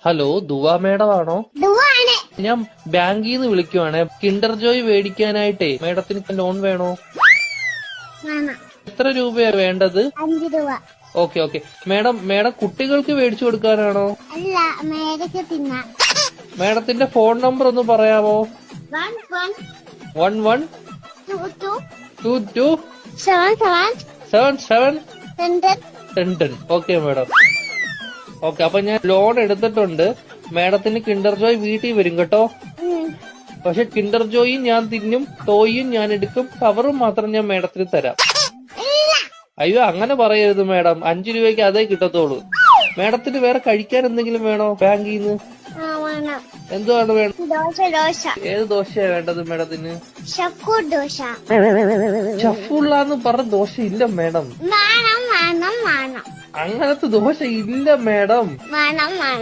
Hello, ദുവാ madam ആണോ? ദുവാണ്. ഞാൻ ബാങ്കിൽ നിന്ന് വിളിക്കുവാണ്. കിൻഡർ ജോയ് മേടിക്കാനായിട്ടേ മേഡത്തിന് ലോൺ വേണോ? വേണം. എത്ര രൂപയാ വേണ്ടത്? 5 രൂപ. ഓക്കെ. മേഡം കുട്ടികൾക്ക് മേടിച്ചു കൊടുക്കാനാണോ? അല്ല, മേടിക്ക് തിന്നാം. മേഡത്തിന്റെ ഫോൺ നമ്പർ ഒന്ന് പറയാമോ? 11 22 77 10. Okay madam. ഓക്കെ, അപ്പൊ ഞാൻ ലോൺ എടുത്തിട്ടുണ്ട്. മേഡത്തിന് കിൻഡർ ജോയ് വീട്ടിൽ വരും കേട്ടോ. പക്ഷെ കിൻഡർ ജോയും ഞാൻ തിന്നും, ടോയും ഞാൻ എടുക്കും, കവറും മാത്രം ഞാൻ മേഡത്തിന് തരാം. അയ്യോ, അങ്ങനെ പറയരുത് മേഡം. 5 രൂപയ്ക്ക് അതേ കിട്ടത്തോളൂ. മേഡത്തിന് വേറെ കഴിക്കാൻ എന്തെങ്കിലും വേണോ ബാങ്കിൽ നിന്ന്? എന്തുവാണ് വേണം? ദോശ. ഏത് ദോശയാ വേണ്ടത് മേഡത്തിന്? ദോശ. ചഫുള്ളാന്ന് പറഞ്ഞ ദോശ ഇല്ല മേഡം. വേണം. അങ്ങനത്തെ ദോശ ഇല്ല മേഡം. വേണം.